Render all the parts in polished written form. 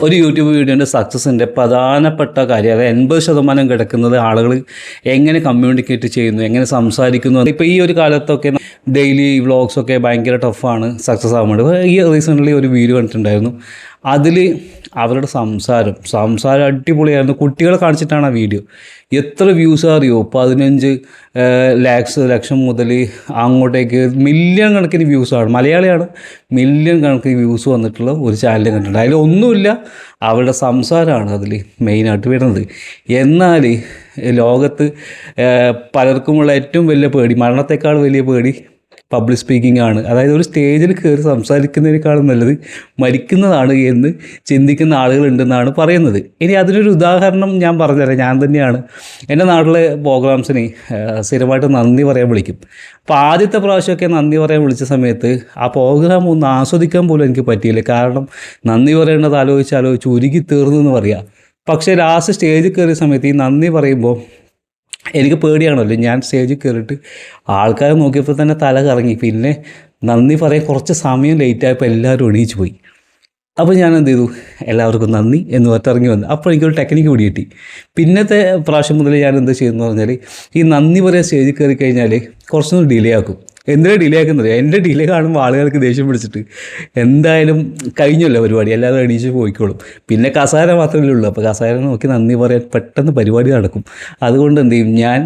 ഒരു യൂട്യൂബ് വീഡിയോൻ്റെ സക്സസിൻ്റെ പ്രധാനപ്പെട്ട കാര്യം, അതായത് 80% കിടക്കുന്നത് ആളുകൾ എങ്ങനെ കമ്മ്യൂണിക്കേറ്റ് ചെയ്യുന്നു, എങ്ങനെ സംസാരിക്കുന്നു. ഇപ്പോൾ ഈ ഒരു കാലത്തൊക്കെ ഡെയിലി വ്ളോഗ്സൊക്കെ ഭയങ്കര ടഫാണ് സക്സസ് ആകാൻ വേണ്ടി. ഈ റീസെൻ്റ്ലി ഒരു വീഡിയോ കണ്ടിട്ടുണ്ടായിരുന്നു. അതിൽ അവരുടെ സംസാരം അടിപൊളിയായിരുന്നു. കുട്ടികളെ കാണിച്ചിട്ടാണ് ആ വീഡിയോ. എത്ര വ്യൂസ് അറിയോ? 15 ലക്ഷം മുതൽ അങ്ങോട്ടേക്ക് മില്യൺ കണക്കിന് വ്യൂസാണ്. മലയാളിയാണ്. മില്യൺ കണക്കിന് വ്യൂസ് വന്നിട്ടുള്ള ഒരു ചാനൽ കണ്ടിട്ടുണ്ട്. അതിലൊന്നുമില്ല, അവരുടെ സംസാരമാണ് അതിൽ മെയിനായിട്ട് വരുന്നത്. എന്നാൽ ലോകത്ത് പലർക്കുമുള്ള ഏറ്റവും വലിയ പേടി, മരണത്തെക്കാൾ വലിയ പേടി പബ്ലിക് സ്പീക്കിംഗ് ആണ്. അതായത് ഒരു സ്റ്റേജിൽ കയറി സംസാരിക്കുന്നതിനേക്കാളും നല്ലത് മരിക്കുന്നതാണ് എന്ന് ചിന്തിക്കുന്ന ആളുകളുണ്ടെന്നാണ് പറയുന്നത്. ഇനി അതിനൊരു ഉദാഹരണം ഞാൻ പറഞ്ഞുതരാം. ഞാൻ തന്നെയാണ് എൻ്റെ നാട്ടിലെ പ്രോഗ്രാംസിന് സ്ഥിരമായിട്ട് നന്ദി പറയാൻ വിളിക്കും. അപ്പോൾ ആദ്യത്തെ പ്രാവശ്യമൊക്കെ നന്ദി പറയാൻ വിളിച്ച സമയത്ത് ആ പ്രോഗ്രാം ഒന്ന് ആസ്വദിക്കാൻ പോലും എനിക്ക് പറ്റിയില്ല. കാരണം നന്ദി പറയേണ്ടത് ആലോചിച്ച് ഉരുകി തീർന്നു എന്ന് പറയാം. പക്ഷേ ലാസ്റ്റ് സ്റ്റേജിൽ കയറിയ സമയത്ത് ഈ നന്ദി പറയുമ്പോൾ എനിക്ക് പേടിയാണല്ലോ. ഞാൻ സ്റ്റേജിൽ കയറിയിട്ട് ആൾക്കാരെ നോക്കിയപ്പോൾ തന്നെ തല കറങ്ങി. പിന്നെ നന്ദി പറയാൻ കുറച്ച് സമയം ലേറ്റായപ്പോൾ എല്ലാവരും എണീച്ച് പോയി. അപ്പോൾ ഞാൻ എന്ത് ചെയ്തു, എല്ലാവർക്കും നന്ദി എന്ന് പറഞ്ഞിറങ്ങി വന്നു. അപ്പോൾ എനിക്കൊരു ടെക്നിക്ക് പിടി കിട്ടി. പിന്നത്തെ പ്രാവശ്യം മുതൽ ഞാൻ എന്താ ചെയ്യുന്നത് പറഞ്ഞാൽ, ഈ നന്ദി പറയാൻ സ്റ്റേജിൽ കയറി കഴിഞ്ഞാൽ കുറച്ചൊന്ന് ഡിലേ ആക്കും. എന്തിനാണ് ഡിലേ ആക്കുന്നത്? എൻ്റെ ഡിലേ കാണുമ്പോൾ ആളുകൾക്ക് ദേഷ്യം പിടിച്ചിട്ട് എന്തായാലും കഴിഞ്ഞല്ലോ പരിപാടി, എല്ലാവരും എണീച്ച് പോയിക്കോളും. പിന്നെ കസേര മാത്രമേ ഉള്ളൂ. അപ്പോൾ കസേര നോക്കി നന്ദി പറയാൻ പെട്ടെന്ന് പരിപാടി നടക്കും. അതുകൊണ്ട് എന്ത് ചെയ്യും, ഞാൻ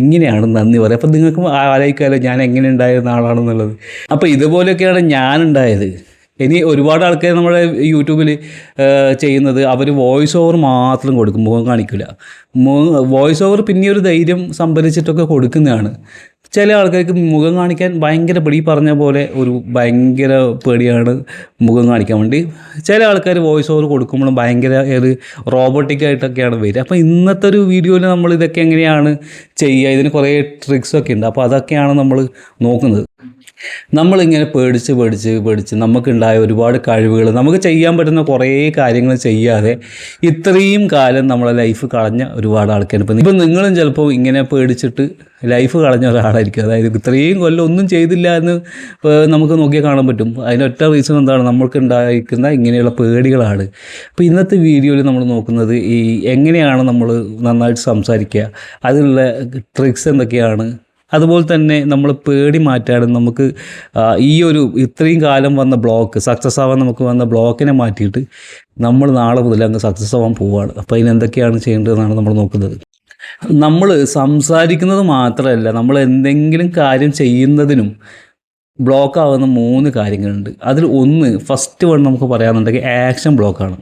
ഇങ്ങനെയാണ് നന്ദി പറയുക. അപ്പോൾ നിങ്ങൾക്ക് ആലോചിക്കാമല്ലോ ഞാൻ എങ്ങനെ ഉണ്ടായിരുന്ന ആളാണെന്നുള്ളത്. അപ്പോൾ ഇതുപോലെയൊക്കെയാണ് ഞാനുണ്ടായത്. ഇനി ഒരുപാട് ആൾക്കാർ നമ്മുടെ യൂട്യൂബിൽ ചെയ്യുന്നത്, അവർ വോയിസ് ഓവർ മാത്രം കൊടുക്കും, മുഖം കാണിക്കില്ല. വോയിസ് ഓവർ പിന്നെ ഒരു ധൈര്യം സംഭരിച്ചിട്ടൊക്കെ കൊടുക്കുന്നതാണ്. ചില ആൾക്കാർക്ക് മുഖം കാണിക്കാൻ ഭയങ്കര പേടി, പറഞ്ഞ പോലെ ഒരു ഭയങ്കര പേടിയാണ് മുഖം കാണിക്കാൻ വേണ്ടി. ചില ആൾക്കാർ വോയിസ് ഓവർ കൊടുക്കുമ്പോഴും ഭയങ്കര ഒരു റോബോട്ടിക്കായിട്ടൊക്കെയാണ് വരിക. അപ്പോൾ ഇന്നത്തെ ഒരു വീഡിയോയിൽ നമ്മൾ ഇതൊക്കെ എങ്ങനെയാണ് ചെയ്യുക, ഇതിന് കുറേ ട്രിക്സൊക്കെ ഉണ്ട്. അപ്പോൾ അതൊക്കെയാണ് നമ്മൾ നോക്കുന്നത്. നമ്മളിങ്ങനെ പേടിച്ച് നമുക്കുണ്ടായ ഒരുപാട് കഴിവുകൾ, നമുക്ക് ചെയ്യാൻ പറ്റുന്ന കുറേ കാര്യങ്ങൾ ചെയ്യാതെ ഇത്രയും കാലം നമ്മളെ ലൈഫ് കളഞ്ഞ ഒരുപാട് ആൾക്കാർ. ഇപ്പം നിങ്ങളും ചിലപ്പോൾ ഇങ്ങനെ പേടിച്ചിട്ട് ലൈഫ് കളഞ്ഞ ഒരാളായിരിക്കും. അതായത് ഇത്രയും കൊല്ലം ഒന്നും ചെയ്തില്ല എന്ന് നമുക്ക് നോക്കിയാൽ കാണാൻ പറ്റും. അതിനൊറ്റ റീസൺ എന്താണ്, നമ്മൾക്ക് ഉണ്ടായിരിക്കുന്ന ഇങ്ങനെയുള്ള പേടികളാണ്. അപ്പോൾ ഇന്നത്തെ വീഡിയോയിൽ നമ്മൾ നോക്കുന്നത് ഈ എങ്ങനെയാണ് നമ്മൾ നന്നായിട്ട് സംസാരിക്കുക, അതിനുള്ള ട്രിക്സ് എന്തൊക്കെയാണ്, അതുപോലെ തന്നെ നമ്മൾ പേടി മാറ്റാനും നമുക്ക് ഈ ഒരു ഇത്രയും കാലം വന്ന ബ്ലോക്ക് സക്സസ് ആവാൻ നമുക്ക് വന്ന ബ്ലോക്കിനെ മാറ്റിയിട്ട് നമ്മൾ നാളെ മുതൽ അങ്ങ് സക്സസ് ആവാൻ പോവുകയാണ്. അപ്പോൾ അതിനെന്തൊക്കെയാണ് ചെയ്യേണ്ടതെന്നാണ് നമ്മൾ നോക്കുന്നത്. നമ്മൾ സംസാരിക്കുന്നത് മാത്രമല്ല, നമ്മൾ എന്തെങ്കിലും കാര്യം ചെയ്യുന്നതിനും ബ്ലോക്ക് ആവുന്ന 3 കാര്യങ്ങളുണ്ട്. അതിൽ ഒന്ന്, ഫസ്റ്റ് വൺ നമുക്ക് പറയാമെന്നുണ്ടെങ്കിൽ ആക്ഷൻ ബ്ലോക്കാണ്.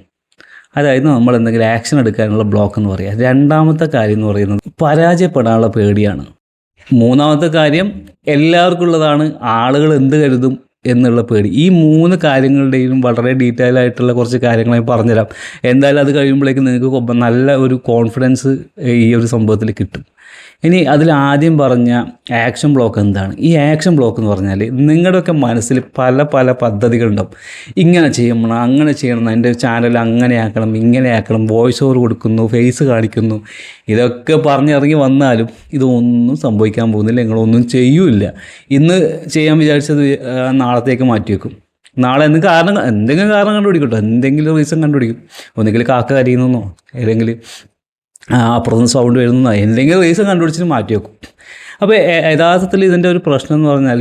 അതായത് നമ്മൾ എന്തെങ്കിലും ആക്ഷൻ എടുക്കാനുള്ള ബ്ലോക്ക് എന്ന് പറയാം. രണ്ടാമത്തെ കാര്യം എന്ന് പറയുന്നത് പരാജയപ്പെടാനുള്ള പേടിയാണ്. മൂന്നാമത്തെ കാര്യം എല്ലാവർക്കും ഉള്ളതാണ്, ആളുകൾ എന്ത് കരുതും എന്നുള്ള പേടി. ഈ 3 കാര്യങ്ങളുടെയും വളരെ ഡീറ്റെയിൽ ആയിട്ടുള്ള കുറച്ച് കാര്യങ്ങൾ ഞാൻ പറഞ്ഞുതരാം. എന്തായാലും അത് കഴിയുമ്പോഴേക്കും നിങ്ങൾക്ക് നല്ല ഒരു കോൺഫിഡൻസ് ഈ ഒരു സംഭവത്തിൽ കിട്ടും. ഇനി അതിൽ ആദ്യം പറഞ്ഞ ആക്ഷൻ ബ്ലോക്ക് എന്താണ്? ഈ ആക്ഷൻ ബ്ലോക്ക് എന്ന് പറഞ്ഞാൽ നിങ്ങളുടെയൊക്കെ മനസ്സിൽ പല പദ്ധതികളുണ്ടാവും. ഇങ്ങനെ ചെയ്യണം, അങ്ങനെ ചെയ്യണം, എൻ്റെ ചാനൽ അങ്ങനെ ആക്കണം, ഇങ്ങനെ ആക്കണം, വോയിസ് ഓവർ കൊടുക്കുന്നു, ഫേസ് കാണിക്കുന്നു, ഇതൊക്കെ പറഞ്ഞിറങ്ങി വന്നാലും ഇതൊന്നും സംഭവിക്കാൻ പോകുന്നില്ല. നിങ്ങളൊന്നും ചെയ്യൂല. ഇന്ന് ചെയ്യാൻ വിചാരിച്ചത് നാളത്തേക്ക് മാറ്റി വെക്കും. നാളെ എന്തെങ്കിലും കാരണം കണ്ടുപിടിക്കട്ടോ, എന്തെങ്കിലും റീസൺ കണ്ടുപിടിക്കും. ഒന്നുകിൽ കാക്ക കരയുന്നോ, അല്ലെങ്കിൽ അപ്പുറത്തുനിന്ന് സൗണ്ട് വരുന്നോ, എന്തെങ്കിലും റീസൺ കണ്ടുപിടിച്ചിട്ട് മാറ്റി വെക്കും. അപ്പോൾ യഥാർത്ഥത്തിൽ ഇതിൻ്റെ ഒരു പ്രശ്നം എന്ന് പറഞ്ഞാൽ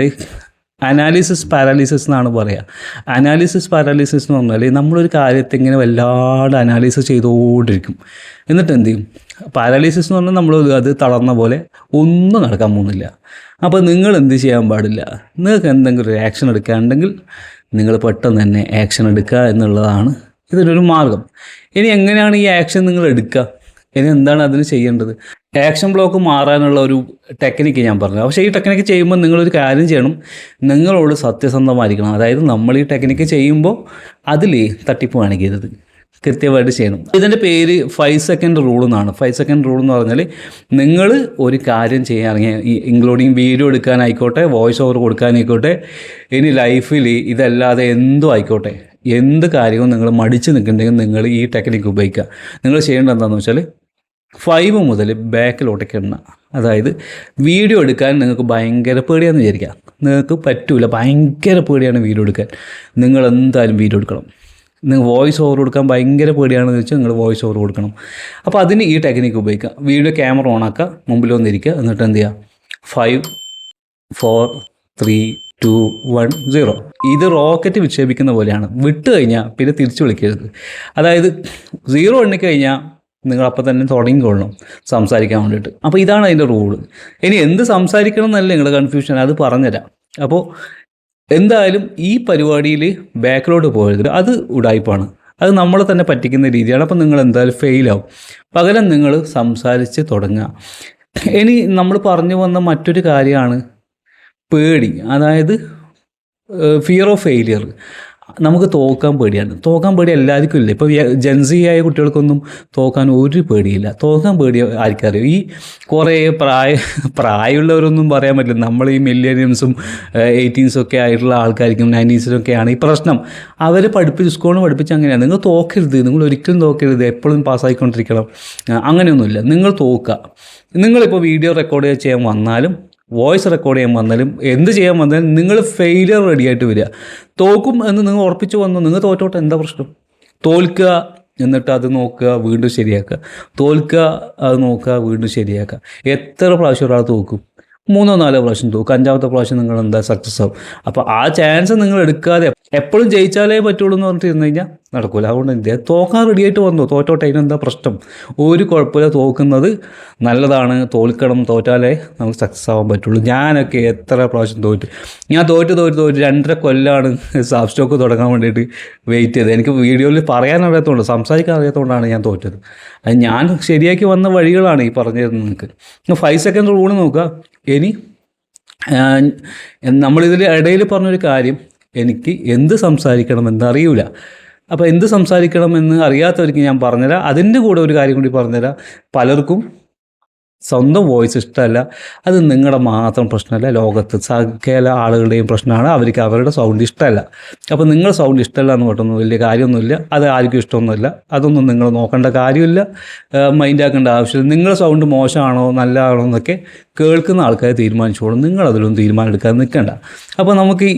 അനാലിസിസ് പാരാലിസിസ് എന്നാണ് പറയുക. അനാലിസിസ് പാരാലിസിസ് എന്ന് പറഞ്ഞാൽ നമ്മളൊരു കാര്യത്തെ ഇങ്ങനെ വല്ലാണ്ട് അനാലിസിസ് ചെയ്തുകൊണ്ടിരിക്കും. എന്നിട്ട് എന്ത് ചെയ്യും, പാരാലിസിസ് എന്ന് പറഞ്ഞാൽ നമ്മൾ അത് തളർന്ന പോലെ ഒന്നും നടക്കാൻ പോകുന്നില്ല. അപ്പോൾ നിങ്ങൾ എന്ത് ചെയ്യാൻ പാടില്ല, നിങ്ങൾക്ക് എന്തെങ്കിലും ഒരു ആക്ഷൻ എടുക്കാനുണ്ടെങ്കിൽ നിങ്ങൾ പെട്ടെന്ന് തന്നെ ആക്ഷൻ എടുക്കുക എന്നുള്ളതാണ് ഇതിനൊരു മാർഗം. ഇനി എങ്ങനെയാണ് ഈ ആക്ഷൻ നിങ്ങൾ എടുക്കുക, ഇനി എന്താണ് അതിന് ചെയ്യേണ്ടത്? ആക്ഷൻ ബ്ലോക്ക് മാറാനുള്ള ഒരു ടെക്നിക്ക് ഞാൻ പറഞ്ഞു. പക്ഷേ ഈ ടെക്നിക്ക് ചെയ്യുമ്പോൾ നിങ്ങളൊരു കാര്യം ചെയ്യണം, നിങ്ങളോട് സത്യസന്ധമായിരിക്കണം. അതായത് നമ്മൾ ഈ ടെക്നിക്ക് ചെയ്യുമ്പോൾ അതിൽ തട്ടിപ്പ് കാണിക്കരുത്, കൃത്യമായിട്ട് ചെയ്യണം. ഇതിൻ്റെ പേര് 5 സെക്കൻഡ് റൂൾ എന്നാണ്. 5 സെക്കൻഡ് റൂൾ എന്ന് പറഞ്ഞാൽ നിങ്ങൾ ഒരു കാര്യം ചെയ്യാൻ ഇൻക്ലൂഡിങ് വീഡിയോ എടുക്കാനായിക്കോട്ടെ, വോയിസ് ഓവർ കൊടുക്കാനായിക്കോട്ടെ, ഇനി ലൈഫിൽ ഇതല്ലാതെ എന്തും ആയിക്കോട്ടെ, എന്ത് കാര്യവും നിങ്ങൾ മടിച്ച് നിൽക്കുന്നുണ്ടെങ്കിൽ നിങ്ങൾ ഈ ടെക്നിക്ക് ഉപയോഗിക്കുക. നിങ്ങൾ ചെയ്യേണ്ടത് എന്താണെന്ന് വെച്ചാൽ 5 മുതൽ ബാക്കിലോട്ടേക്ക് എണ്ണ. അതായത് വീഡിയോ എടുക്കാൻ നിങ്ങൾക്ക് ഭയങ്കര പേടിയാണെന്ന് വിചാരിക്കുക, നിങ്ങൾക്ക് പറ്റില്ല, ഭയങ്കര പേടിയാണ് വീഡിയോ എടുക്കാൻ. നിങ്ങൾ എന്തായാലും വീഡിയോ എടുക്കണം. നിങ്ങൾ വോയിസ് ഓവർ കൊടുക്കാൻ ഭയങ്കര പേടിയാണെന്ന് വെച്ചാൽ നിങ്ങൾ വോയിസ് ഓവർ കൊടുക്കണം. അപ്പോൾ അതിന് ഈ ടെക്നിക്ക് ഉപയോഗിക്കുക. വീഡിയോ ക്യാമറ ഓൺ ആക്കുക, മുമ്പിൽ വന്നിരിക്കുക, എന്നിട്ട് എന്ത് ചെയ്യുക, 5 4 3 2 1 0. ഇത് റോക്കറ്റ് വിക്ഷേപിക്കുന്ന പോലെയാണ്. വിട്ട് കഴിഞ്ഞാൽ പിന്നെ തിരിച്ചു വിളിക്കരുത്. അതായത് 0 എണ്ണി കഴിഞ്ഞാൽ നിങ്ങൾ അപ്പം തന്നെ തുടങ്ങിക്കൊള്ളണം സംസാരിക്കാൻ വേണ്ടിയിട്ട്. അപ്പോൾ ഇതാണ് അതിൻ്റെ റൂള്. ഇനി എന്ത് സംസാരിക്കണം എന്നല്ല നിങ്ങളുടെ കൺഫ്യൂഷൻ, അത് പറഞ്ഞുതരാം. അപ്പോൾ എന്തായാലും ഈ പരിപാടിയിൽ ബാക്കിലോട്ട് പോകരുത്. അത് ഉടായ്പാണ്, അത് നമ്മളെ തന്നെ പറ്റിക്കുന്ന രീതിയാണ്. അപ്പോൾ നിങ്ങൾ എന്തായാലും ഫെയിലാവും. പകരം നിങ്ങൾ സംസാരിച്ച് തുടങ്ങുക. ഇനി നമ്മൾ പറഞ്ഞു വന്ന മറ്റൊരു കാര്യമാണ് പേടി, അതായത് ഫിയർ ഓഫ് ഫെയിലിയർ. നമുക്ക് തോക്കാൻ പേടിയാണ്. തോക്കാൻ പേടി എല്ലാവർക്കും ഇല്ല. ഇപ്പോൾ ജെൻസി ആയ കുട്ടികൾക്കൊന്നും തോക്കാൻ ഒരു പേടിയില്ല. തോക്കാൻ പേടി ആർക്കറിയും? ഈ കുറേ പ്രായമുള്ളവരൊന്നും പറയാൻ പറ്റില്ല. നമ്മൾ ഈ മില്ലേനിയംസും 18s ഒക്കെ ആയിട്ടുള്ള ആൾക്കാർക്കും 90s ഈ പ്രശ്നം. അവരെ സ്കൂളിൽ പഠിപ്പിച്ച് അങ്ങനെയാണ്, നിങ്ങൾ തോക്കരുത്, നിങ്ങൾ ഒരിക്കലും തോക്കരുത്, എപ്പോഴും പാസ്സായിക്കൊണ്ടിരിക്കണം, അങ്ങനെയൊന്നുമില്ല. നിങ്ങൾ തോക്കുക. നിങ്ങളിപ്പോൾ വീഡിയോ റെക്കോർഡ് ചെയ്യാൻ വന്നാലും വോയിസ് റെക്കോർഡ് ചെയ്യാൻ വന്നാലും എന്ത് ചെയ്യാൻ വന്നാലും നിങ്ങൾ ഫെയിലിയർ റെഡിയായിട്ട് വരിക. തോക്കും എന്ന് നിങ്ങൾ ഉറപ്പിച്ച് വന്നു, നിങ്ങൾ തോറ്റോട്ടെ, എന്താ പ്രശ്നം? തോൽക്കുക, എന്നിട്ട് അത് നോക്കുക, വീണ്ടും ശരിയാക്കുക. തോൽക്കുക, അത് നോക്കുക, വീണ്ടും ശരിയാക്കുക. എത്ര പ്രാവശ്യം ഒരാൾ തോക്കും? 3-4 പ്രാവശ്യം തോക്കും. 5ാമത്തെ പ്രാവശ്യം നിങ്ങൾ എന്താ സക്സസ് ആവും. അപ്പോൾ ആ ചാൻസ് നിങ്ങൾ എടുക്കാതെ എപ്പോഴും ജയിച്ചാലേ പറ്റുള്ളൂ എന്ന് പറഞ്ഞിട്ട് ഇരുന്ന് കഴിഞ്ഞാൽ നടക്കില്ല. അതുകൊണ്ട് എന്ത് ചെയ്യുക, തോക്കാൻ റെഡിയായിട്ട് വന്നു, തോറ്റോട്ടെ, അതിനെന്താ പ്രശ്നം? ഒരു കുഴപ്പമില്ല, തോക്കുന്നത് നല്ലതാണ്. തോൽക്കണം, തോറ്റാലേ നമുക്ക് സക്സസ് ആവാൻ പറ്റുള്ളൂ. ഞാനൊക്കെ എത്ര പ്രാവശ്യം ഞാൻ തോറ്റ് 2.5 കൊല്ലമാണ് സാഫ് സ്റ്റോക്ക് തുടങ്ങാൻ വേണ്ടിയിട്ട് വെയിറ്റ് ചെയ്തത്. എനിക്ക് വീഡിയോയിൽ പറയാൻ അറിയാത്തതുകൊണ്ട്, സംസാരിക്കാൻ അറിയാത്തതുകൊണ്ടാണ് ഞാൻ തോറ്റത്. അത് ഞാൻ ശരിയാക്കി വന്ന വഴികളാണ് ഈ പറഞ്ഞിരുന്നത്. നിങ്ങൾക്ക് 5 സെക്കൻഡ് റൂൾ നോക്കുക. ഇനി നമ്മളിതിൽ ഇടയിൽ പറഞ്ഞൊരു കാര്യം, എനിക്ക് എന്ത് സംസാരിക്കണമെന്ന് അറിയില്ല. അപ്പോൾ എന്ത് സംസാരിക്കണമെന്ന് അറിയാത്തവർക്ക് ഞാൻ പറഞ്ഞുതരാം. അതിൻ്റെ കൂടെ ഒരു കാര്യം കൂടി പറഞ്ഞുതരാം. പലർക്കും സ്വന്തം വോയിസ് ഇഷ്ടമല്ല. അത് നിങ്ങളുടെ മാത്രം പ്രശ്നമല്ല, ലോകത്ത് സകല ആളുകളുടെയും പ്രശ്നമാണ്. അവർക്ക് അവരുടെ സൗണ്ട് ഇഷ്ടമല്ല. അപ്പോൾ നിങ്ങൾ സൗണ്ട് ഇഷ്ടമല്ല എന്ന് പറഞ്ഞൊന്നും വലിയ കാര്യമൊന്നുമില്ല. അത് ആർക്കും ഇഷ്ടമൊന്നുമില്ല. അതൊന്നും നിങ്ങൾ നോക്കേണ്ട കാര്യമില്ല, മൈൻഡാക്കേണ്ട ആവശ്യമില്ല. നിങ്ങളുടെ സൗണ്ട് മോശമാണോ നല്ലതാണോ എന്നൊക്കെ കേൾക്കുന്ന ആൾക്കാർ തീരുമാനിച്ചോളും. നിങ്ങളതിലൊന്നും തീരുമാനം എടുക്കാൻ നിൽക്കണ്ട. അപ്പോൾ നമുക്ക്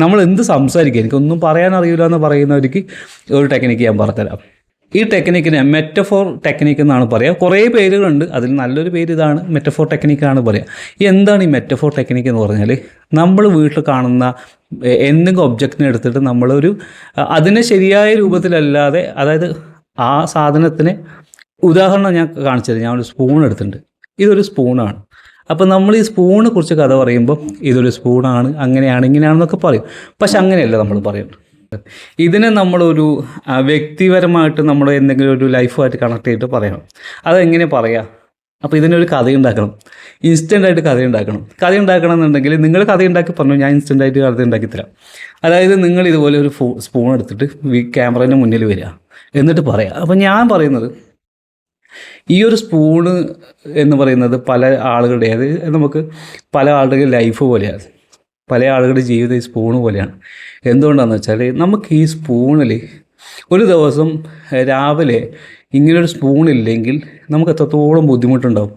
നമ്മൾ എന്ത് സംസാരിക്കുക, എനിക്കൊന്നും പറയാനറിയില്ല എന്ന് പറയുന്നവർക്ക് ഒരു ടെക്നിക്ക് ഞാൻ പറഞ്ഞുതരാം. ഈ ടെക്നിക്കിനെ മെറ്റഫോർ ടെക്നിക്ക് എന്നാണ് പറയുക. കുറേ പേരുകളുണ്ട്, അതിൽ നല്ലൊരു പേര് ഇതാണ്, മെറ്റഫോർ ടെക്നിക്കാണ് പറയുക. എന്താണ് ഈ മെറ്റഫോർ ടെക്നിക്ക് എന്ന് പറഞ്ഞാൽ, നമ്മൾ വീട്ടിൽ കാണുന്ന എന്തെങ്കിലും ഒബ്ജക്റ്റിനെ എടുത്തിട്ട് അതിനെ ശരിയായ രൂപത്തിലല്ലാതെ, അതായത് ആ സാധനത്തിന് ഉദാഹരണം ഞാൻ കാണിച്ചത്, ഞാൻ ഒരു സ്പൂൺ എടുത്തിട്ടുണ്ട്. ഇതൊരു സ്പൂണാണ്. അപ്പോൾ നമ്മൾ ഈ സ്പൂണിനെ കുറിച്ച് കഥ പറയുമ്പോൾ ഇതൊരു സ്പൂണാണ്, അങ്ങനെയാണ്, ഇങ്ങനെയാണെന്നൊക്കെ പറയും. പക്ഷെ അങ്ങനെയല്ല നമ്മൾ പറയുന്നത്. ഇതിനെ നമ്മളൊരു വ്യക്തിപരമായിട്ട് നമ്മൾ എന്തെങ്കിലും ഒരു ലൈഫുമായിട്ട് കണക്ട് ചെയ്തിട്ട് പറയണം. അതെങ്ങനെ പറയാം? അപ്പോൾ ഇതിനൊരു കഥയുണ്ടാക്കണം, ഇൻസ്റ്റൻ്റായിട്ട് കഥയുണ്ടാക്കണം. കഥയുണ്ടാക്കണം എന്നുണ്ടെങ്കിൽ നിങ്ങൾ കഥയുണ്ടാക്കി പറഞ്ഞു, ഞാൻ ഇൻസ്റ്റൻ്റായിട്ട് കഥ ഉണ്ടാക്കി തരാം. അതായത് നിങ്ങൾ ഇതുപോലെ ഒരു സ്പൂൺ എടുത്തിട്ട് ക്യാമറേൻ്റെ മുന്നിൽ വരിക, എന്നിട്ട് പറയാം. അപ്പോൾ ഞാൻ പറയുന്നത്, ഈ ഒരു സ്പൂണ് എന്ന് പറയുന്നത് പല ആളുകളുടെ, നമുക്ക് പല ആളുകളുടെ ലൈഫ് പോലെയാണ്, പല ആളുകളുടെ ജീവിതം ഈ സ്പൂണ് പോലെയാണ്. എന്തുകൊണ്ടാണെന്ന് വെച്ചാൽ, നമുക്ക് ഈ സ്പൂണിൽ ഒരു ദിവസം രാവിലെ ഇങ്ങനൊരു സ്പൂണില്ലെങ്കിൽ നമുക്ക് എത്രത്തോളം ബുദ്ധിമുട്ടുണ്ടാവും.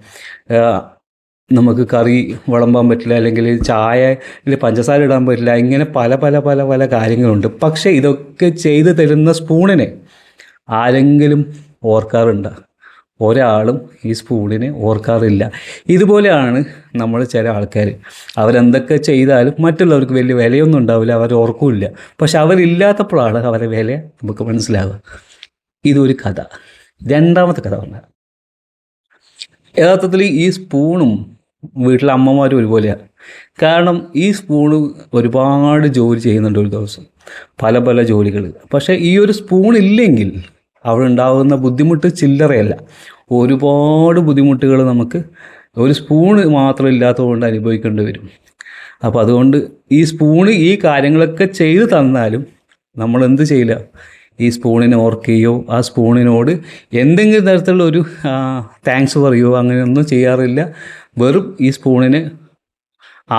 നമുക്ക് കറി വിളമ്പാൻ പറ്റില്ല, അല്ലെങ്കിൽ ചായയിൽ പഞ്ചസാര ഇടാൻ പറ്റില്ല, ഇങ്ങനെ പല പല പല പല കാര്യങ്ങളുണ്ട്. പക്ഷേ ഇതൊക്കെ ചെയ്തു തരുന്ന സ്പൂണിനെ ആരെങ്കിലും ഓർക്കാറുണ്ടോ? ഒരാളും ഈ സ്പൂണിനെ ഓർക്കാറില്ല. ഇതുപോലെയാണ് നമ്മൾ ചില ആൾക്കാർ. അവരെന്തൊക്കെ ചെയ്താലും മറ്റുള്ളവർക്ക് വലിയ വിലയൊന്നും ഉണ്ടാവില്ല, അവർ ഓർക്കില്ല. പക്ഷെ അവരില്ലാത്തപ്പോഴാണ് അവരെ വില നമുക്ക് മനസ്സിലാവുക. ഇതൊരു കഥ. 2ാമത്തെ കഥ പറഞ്ഞാൽ, യഥാർത്ഥത്തിൽ ഈ സ്പൂണും വീട്ടിലെ അമ്മമാരും ഒരുപോലെയാണ്. കാരണം ഈ സ്പൂണ് ഒരുപാട് ജോലി ചെയ്യുന്നുണ്ട് ഒരു ദിവസം, പല പല ജോലികൾ. പക്ഷേ ഈ ഒരു സ്പൂൺ ഇല്ലെങ്കിൽ അവിടെ ഉണ്ടാകുന്ന ബുദ്ധിമുട്ട് ചില്ലറയല്ല. ഒരുപാട് ബുദ്ധിമുട്ടുകൾ നമുക്ക് ഒരു സ്പൂണ് മാത്രം ഇല്ലാത്തതുകൊണ്ട് അനുഭവിക്കേണ്ടി വരും. അപ്പോൾ അതുകൊണ്ട് ഈ സ്പൂണ് ഈ കാര്യങ്ങളൊക്കെ ചെയ്തു തന്നാലും നമ്മൾ എന്ത് ചെയ്യില്ല, ഈ സ്പൂണിനെ ഓർക്കുകയോ ആ സ്പൂണിനോട് എന്തെങ്കിലും തരത്തിലുള്ള ഒരു താങ്ക്സ് പറയുകയോ അങ്ങനെയൊന്നും ചെയ്യാറില്ല. വെറും ഈ സ്പൂണിന്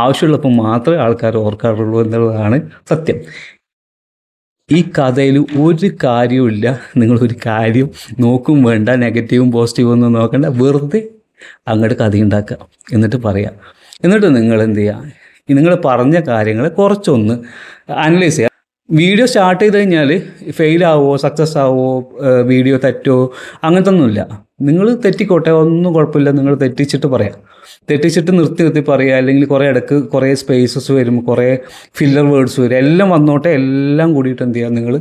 ആവശ്യമുള്ളപ്പോൾ മാത്രമേ ആൾക്കാർ ഓർക്കാറുള്ളൂ എന്നുള്ളതാണ് സത്യം. ഈ കഥയിൽ ഒരു കാര്യവുമില്ല. നിങ്ങളൊരു കാര്യം നോക്കും വേണ്ട, നെഗറ്റീവും പോസിറ്റീവും ഒന്നും നോക്കണ്ട, വെറുതെ അങ്ങോട്ട് കഥയുണ്ടാക്കുക, എന്നിട്ട് പറയാം. എന്നിട്ട് നിങ്ങൾ എന്ത് ചെയ്യുക, നിങ്ങൾ പറഞ്ഞ കാര്യങ്ങളെ കുറച്ചൊന്ന് അനലൈസ് ചെയ്യുക. വീഡിയോ സ്റ്റാർട്ട് ചെയ്ത് കഴിഞ്ഞാൽ ഫെയിലാവോ സക്സസ് ആവോ വീഡിയോ തെറ്റോ അങ്ങനത്തെ ഒന്നുമില്ല. നിങ്ങൾ തെറ്റിക്കോട്ടെ, ഒന്നും കുഴപ്പമില്ല. നിങ്ങൾ തെറ്റിച്ചിട്ട് പറയാം, തെറ്റിച്ചിട്ട് നിർത്തി പറയുക. അല്ലെങ്കിൽ കുറേ ഇടയ്ക്ക് കുറേ സ്പേസസ് വരും, കുറേ ഫില്ലർ വേർഡ്സ് വരും, എല്ലാം വന്നോട്ടെ. എല്ലാം കൂടിയിട്ട് എന്ത് ചെയ്യുക, നിങ്ങൾ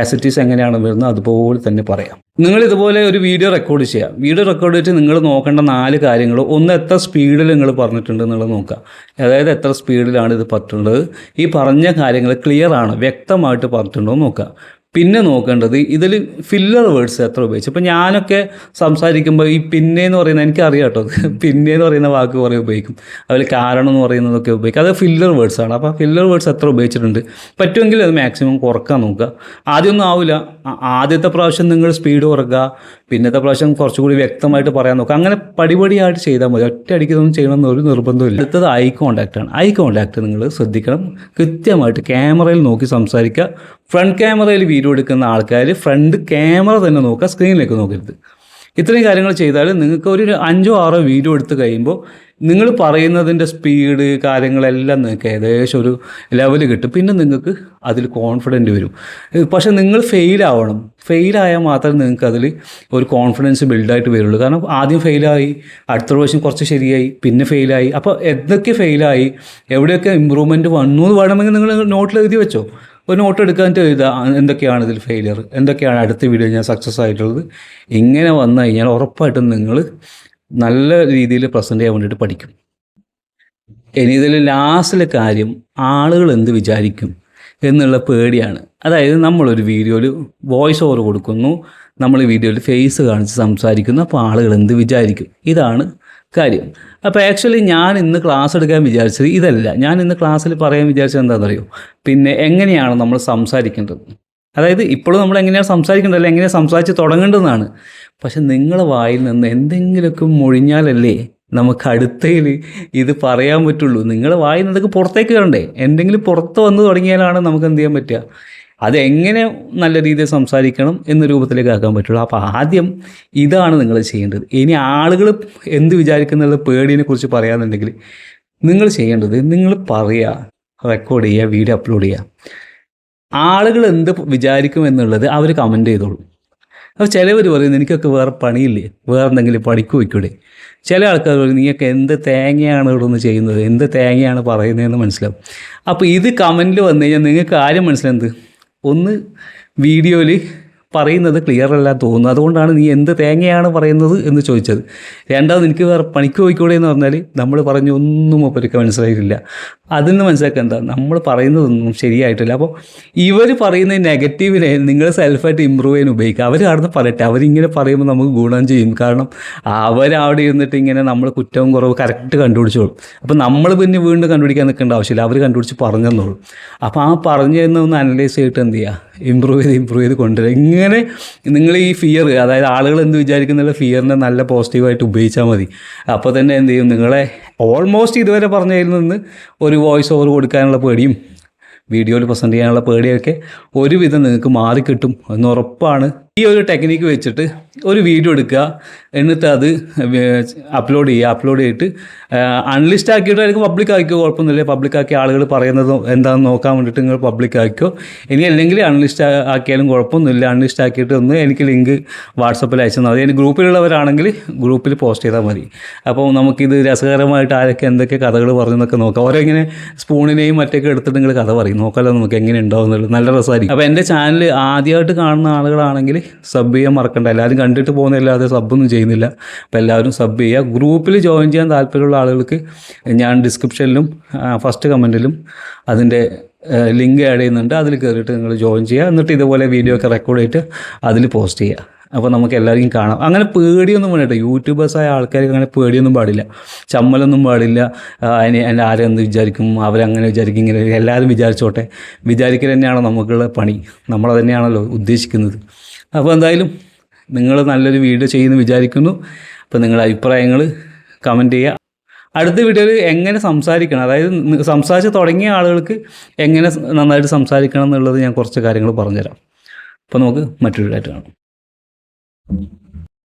ആസ് ഇറ്റ് ഈസ് എങ്ങനെയാണ് വരുന്നത് അതുപോലെ തന്നെ പറയാം. നിങ്ങൾ ഇതുപോലെ ഒരു വീഡിയോ റെക്കോർഡ് ചെയ്യുക. വീഡിയോ റെക്കോർഡ് ചെയ്തിട്ട് നിങ്ങൾ നോക്കേണ്ട 4 കാര്യങ്ങൾ. ഒന്ന്, എത്ര സ്പീഡിൽ നിങ്ങൾ പറഞ്ഞിട്ടുണ്ട് എന്നുള്ളത് നോക്കുക. അതായത് എത്ര സ്പീഡിലാണ് ഇത് പറഞ്ഞിട്ടുള്ളത്, ഈ പറഞ്ഞ കാര്യങ്ങൾ ക്ലിയർ ആണ്, വ്യക്തമായിട്ട് പറഞ്ഞിട്ടുണ്ടോ നോക്കുക. പിന്നെ നോക്കേണ്ടത് ഇതിൽ ഫില്ലർ വേർഡ്സ് എത്ര ഉപയോഗിച്ചു. ഇപ്പോൾ ഞാനൊക്കെ സംസാരിക്കുമ്പോൾ ഈ പിന്നെയെന്ന് പറയുന്നത് എനിക്കറിയാം കേട്ടോ, പിന്നെയെന്ന് പറയുന്ന വാക്ക് കുറേ ഉപയോഗിക്കും. അതിൽ കാരണം എന്ന് പറയുന്നതൊക്കെ ഉപയോഗിക്കും. അത് ഫില്ലർ വേർഡ്സാണ്. അപ്പോൾ ഫില്ലർ വേർഡ്സ് എത്ര ഉപയോഗിച്ചിട്ടുണ്ട്, പറ്റുമെങ്കിൽ അത് മാക്സിമം കുറക്കാൻ നോക്കുക. ആദ്യമൊന്നും ആവില്ല. ആദ്യത്തെ പ്രാവശ്യം നിങ്ങൾ സ്പീഡ് കുറക്കുക, പിന്നത്തെ പ്രാവശ്യം കുറച്ചുകൂടി വ്യക്തമായിട്ട് പറയാൻ നോക്കുക. അങ്ങനെ പടിപടിയായിട്ട് ചെയ്താൽ മതി. ഒറ്റയടിക്ക് ഇതൊന്നും ചെയ്യണമെന്ന് ഒരു നിർബന്ധമില്ല. അടുത്തത് ഐ കോൺടാക്റ്റാണ്. ഐ കോൺടാക്റ്റ് നിങ്ങൾ ശ്രദ്ധിക്കണം. കൃത്യമായിട്ട് ക്യാമറയിൽ നോക്കി സംസാരിക്കുക. ഫ്രണ്ട് ക്യാമറയിൽ വീഡിയോ എടുക്കുന്ന ആൾക്കാർ ഫ്രണ്ട് ക്യാമറ തന്നെ നോക്കുക, സ്ക്രീനിലേക്ക് നോക്കരുത്. ഇത്രയും കാര്യങ്ങൾ ചെയ്താൽ നിങ്ങൾക്ക് ഒരു 5-6 വീഡിയോ എടുത്ത് കഴിയുമ്പോൾ നിങ്ങൾ പറയുന്നതിൻ്റെ സ്പീഡ് കാര്യങ്ങളെല്ലാം നിങ്ങൾക്ക് ഏകദേശം ഒരു ലെവൽ കിട്ടും. പിന്നെ നിങ്ങൾക്ക് അതിൽ കോൺഫിഡൻറ്റ് വരും. പക്ഷേ നിങ്ങൾ ഫെയിലാവണം. ഫെയിലായാൽ മാത്രമേ നിങ്ങൾക്ക് അതിൽ ഒരു കോൺഫിഡൻസ് ബിൽഡായിട്ട് വരുള്ളൂ. കാരണം ആദ്യം ഫെയിലായി, അടുത്ത പ്രാവശ്യം കുറച്ച് ശരിയായി, പിന്നെ ഫെയിലായി. അപ്പോൾ എന്തൊക്കെ ഫെയിലായി, എവിടെയൊക്കെ ഇമ്പ്രൂവ്മെൻറ്റ് വന്നു എന്ന് വേണമെങ്കിൽ നിങ്ങൾ നോട്ടിൽ എഴുതി വെച്ചോ. ഒരു നോട്ട് എടുക്കാനായിട്ട് എഴുതുക, എന്തൊക്കെയാണ് ഇതിൽ ഫെയിലിയർ, എന്തൊക്കെയാണ് അടുത്ത വീഡിയോ ഞാൻ സക്സസ് ആയിട്ടുള്ളത്. ഇങ്ങനെ വന്നു കഴിഞ്ഞാൽ ഉറപ്പായിട്ടും നിങ്ങൾ നല്ല രീതിയിൽ പ്രസൻറ്റ് ചെയ്യാൻ വേണ്ടിയിട്ട് പഠിക്കും. ഇനി ഇതിൽ ലാസ്റ്റിലെ കാര്യം, ആളുകൾ എന്ത് വിചാരിക്കും എന്നുള്ള പേടിയാണ്. അതായത് നമ്മളൊരു വീഡിയോയിൽ വോയിസ് ഓവർ കൊടുക്കുന്നു, നമ്മൾ വീഡിയോയിൽ ഫേസ് കാണിച്ച് സംസാരിക്കുന്നു. അപ്പോൾ ആളുകൾ എന്ത് വിചാരിക്കും, ഇതാണ് കാര്യം. അപ്പോൾ ആക്ച്വലി ഞാൻ ഇന്ന് ക്ലാസ് എടുക്കാൻ വിചാരിച്ചത് ഇതല്ല. ഞാൻ ഇന്ന് ക്ലാസ്സിൽ പറയാൻ വിചാരിച്ചത് എന്താണെന്നറിയോ, പിന്നെ എങ്ങനെയാണ് നമ്മൾ സംസാരിക്കേണ്ടത്. അതായത് ഇപ്പോഴും നമ്മൾ എങ്ങനെയാണ് സംസാരിക്കേണ്ടത്, അല്ലെങ്കിൽ എങ്ങനെയാണ് സംസാരിച്ച് തുടങ്ങേണ്ടതെന്നാണ്. പക്ഷെ നിങ്ങളുടെ വായിൽ നിന്ന് എന്തെങ്കിലുമൊക്കെ മൊഴിഞ്ഞാലല്ലേ നമുക്ക് അടുത്തയിൽ ഇത് പറയാൻ പറ്റുള്ളൂ. നിങ്ങളുടെ വായിൽ നിന്ന് ഇതൊക്കെ പുറത്തേക്ക് വരണ്ടേ. എന്തെങ്കിലും പുറത്ത് വന്ന് തുടങ്ങിയാലാണ് നമുക്ക് എന്ത് ചെയ്യാൻ പറ്റുക, അതെങ്ങനെ നല്ല രീതിയിൽ സംസാരിക്കണം എന്ന രൂപത്തിലേക്ക് ആക്കാൻ പറ്റുള്ളൂ. അപ്പോൾ ആദ്യം ഇതാണ് നിങ്ങൾ ചെയ്യേണ്ടത്. ഇനി ആളുകൾ എന്ത് വിചാരിക്കുന്നുള്ള പേടിയെ കുറിച്ച് പറയാന്നുണ്ടെങ്കിൽ നിങ്ങൾ ചെയ്യേണ്ടത്, നിങ്ങൾ പറയുക, റെക്കോർഡ് ചെയ്യുക, വീഡിയോ അപ്ലോഡ് ചെയ്യുക. ആളുകൾ എന്ത് വിചാരിക്കും എന്നുള്ളത് അവർ കമൻറ്റ് ചെയ്തോളൂ. അപ്പോൾ ചിലവർ പറയുന്നത് എനിക്കൊക്കെ വേറെ പണിയില്ലേ, വേറെ എന്തെങ്കിലും പണിക്ക് വയ്ക്കൂടെ. ചില ആൾക്കാർ പറയും നീയൊക്കെ എന്ത് തേങ്ങയാണ് ഇവിടെ നിന്ന് ചെയ്യുന്നത്, എന്ത് തേങ്ങയാണ് പറയുന്നതെന്ന് മനസ്സിലാവും. അപ്പോൾ ഇത് കമൻറ്റിൽ വന്നു കഴിഞ്ഞാൽ നിങ്ങൾക്ക് കാര്യം മനസ്സിലാകുന്നത്, ഒന്ന് വീഡിയോയിൽ പറയുന്നത് ക്ലിയർ അല്ല തോന്നുന്നു, അതുകൊണ്ടാണ് നീ എന്ത് തേങ്ങയാണ് പറയുന്നത് എന്ന് ചോദിച്ചത്. രണ്ടാമത് എനിക്ക് വേറെ പണിക്ക് പോയിക്കൂടെ എന്ന് പറഞ്ഞാൽ നമ്മൾ പറഞ്ഞ ഒന്നും ഒപ്പരൊക്കെ മനസ്സിലായിട്ടില്ല. അതിൽ നിന്ന് മനസ്സിലാക്കുക എന്താ, നമ്മൾ പറയുന്നതൊന്നും ശരിയായിട്ടില്ല. അപ്പോൾ ഇവർ പറയുന്ന നെഗറ്റീവിനെ നിങ്ങൾ സെൽഫായിട്ട് ഇമ്പ്രൂവ് ചെയ്യാൻ ഉപയോഗിക്കുക. അവർ അവിടെ പറയട്ടെ, അവരിങ്ങനെ പറയുമ്പോൾ നമുക്ക് ഗുണം ചെയ്യും. കാരണം അവരവിടെ ഇരുന്നിട്ട് ഇങ്ങനെ നമ്മൾ കുറ്റവും കുറവ് കറക്റ്റ് കണ്ടുപിടിച്ചോളും. അപ്പോൾ നമ്മൾ പിന്നെ വീണ്ടും കണ്ടുപിടിക്കാൻ നിൽക്കേണ്ട ആവശ്യമില്ല, അവർ കണ്ടുപിടിച്ച് പറഞ്ഞു തന്നോളും. അപ്പോൾ ആ പറഞ്ഞു തന്നൊന്ന് അനലൈസ് ചെയ്തിട്ട് എന്ത് ചെയ്യുക, ഇമ്പ്രൂവ് ചെയ്ത് കൊണ്ടുവരിക. ഇങ്ങനെ നിങ്ങൾ ഈ ഫിയർ, അതായത് ആളുകൾ എന്ത് വിചാരിക്കുന്നുള്ള ഫിയറിനെ നല്ല പോസിറ്റീവായിട്ട് ഉപയോഗിച്ചാൽ മതി. അപ്പോൾ തന്നെ എന്ത് ചെയ്യും, നിങ്ങളെ ഓൾമോസ്റ്റ് ഇതുവരെ പറഞ്ഞതിൽ നിന്ന് ഒരു വോയിസ് ഓവർ കൊടുക്കാനുള്ള പേടിയും വീഡിയോയിൽ പ്രസൻറ്റ് ചെയ്യാനുള്ള പേടിയൊക്കെ ഒരുവിധം നിങ്ങൾക്ക് മാറിക്കിട്ടും എന്ന് ഉറപ്പാണ്. ഈ ഒരു ടെക്നിക്ക് വെച്ചിട്ട് ഒരു വീഡിയോ എടുക്കുക, എന്നിട്ട് അത് അപ്ലോഡ് ചെയ്തിട്ട് അൺലിസ്റ്റ് ആക്കിയിട്ട് അതിലേക്ക് പബ്ലിക് ആക്കിയോ, കുഴപ്പമൊന്നുമില്ല. പബ്ലിക് ആക്കിയ ആളുകൾ പറയുന്നത് എന്താണെന്ന് നോക്കാൻ വേണ്ടിയിട്ട് നിങ്ങൾ പബ്ലിക് ആക്കിയോ. ഇനി അല്ലെങ്കിൽ അൺലിസ്റ്റ് ആക്കിയാലും കുഴപ്പമൊന്നുമില്ല. അൺലിസ്റ്റ് ആക്കിയിട്ട് ഒന്ന് എനിക്ക് ലിങ്ക് വാട്സപ്പിൽ അയച്ചു തന്നാൽ മതി. അതിന് ഗ്രൂപ്പിലുള്ളവരാണെങ്കിൽ ഗ്രൂപ്പിൽ പോസ്റ്റ് ചെയ്താൽ മതി. അപ്പോൾ നമുക്കിത് രസകരമായിട്ട് ആരൊക്കെ എന്തൊക്കെ കഥകൾ പറഞ്ഞെന്നൊക്കെ നോക്കാം. ഓരോ ഇങ്ങനെ സ്പൂണിനെയും മറ്റൊക്കെ എടുത്തിട്ട് നിങ്ങൾ കഥ പറയും, നോക്കാമല്ലോ നമുക്ക് എങ്ങനെ ഉണ്ടാവുന്നുള്ളത്. നല്ല രസമായിരിക്കും. അപ്പോൾ എൻ്റെ ചാനൽ ആദ്യമായിട്ട് കാണുന്ന ആളുകളാണെങ്കിൽ സബ് ചെയ്യാൻ മറക്കണ്ട. എല്ലാവരും കണ്ടിട്ട് പോകുന്നില്ലാതെ സബ്ബൊന്നും ചെയ്യുന്നില്ല. അപ്പോൾ എല്ലാവരും സബ് ചെയ്യുക. ഗ്രൂപ്പിൽ ജോയിൻ ചെയ്യാൻ താല്പര്യമുള്ള ആളുകൾക്ക് ഞാൻ ഡിസ്ക്രിപ്ഷനിലും ഫസ്റ്റ് കമൻറ്റിലും അതിൻ്റെ ലിങ്ക് ആഡ് ചെയ്യുന്നുണ്ട്. അതിൽ കയറിയിട്ട് നിങ്ങൾ ജോയിൻ ചെയ്യുക. എന്നിട്ട് ഇതുപോലെ വീഡിയോ ഒക്കെ റെക്കോർഡ് ചെയ്തിട്ട് അതിൽ പോസ്റ്റ് ചെയ്യുക. അപ്പോൾ നമുക്ക് എല്ലാവരെയും കാണാം. അങ്ങനെ പേടിയൊന്നും വേണ്ട. യൂട്യൂബേഴ്സായ ആൾക്കാർക്ക് അങ്ങനെ പേടിയൊന്നും പാടില്ല, ചമ്മലൊന്നും പാടില്ല. അതിന് ആരെന്ത് വിചാരിക്കും, അവരങ്ങനെ വിചാരിക്കും, ഇങ്ങനെ എല്ലാവരും വിചാരിച്ചോട്ടെ. വിചാരിക്കൽ തന്നെയാണോ നമുക്കുള്ള പണി, നമ്മളത് തന്നെയാണല്ലോ ഉദ്ദേശിക്കുന്നത്. അപ്പോൾ എന്തായാലും നിങ്ങൾ നല്ലൊരു വീഡിയോ ചെയ്യുമെന്ന് വിചാരിക്കുന്നു. അപ്പോൾ നിങ്ങളുടെ അഭിപ്രായങ്ങൾ കമൻറ്റ് ചെയ്യുക. അടുത്ത വീഡിയോയിൽ എങ്ങനെ സംസാരിക്കണം, അതായത് സംസാരിച്ച് തുടങ്ങിയ ആളുകൾക്ക് എങ്ങനെ നന്നായിട്ട് സംസാരിക്കണം എന്നുള്ളത് ഞാൻ കുറച്ച് കാര്യങ്ങൾ പറഞ്ഞുതരാം. അപ്പോൾ നമുക്ക് മറ്റൊരു വീഡിയോ ആയിട്ട് കാണാം.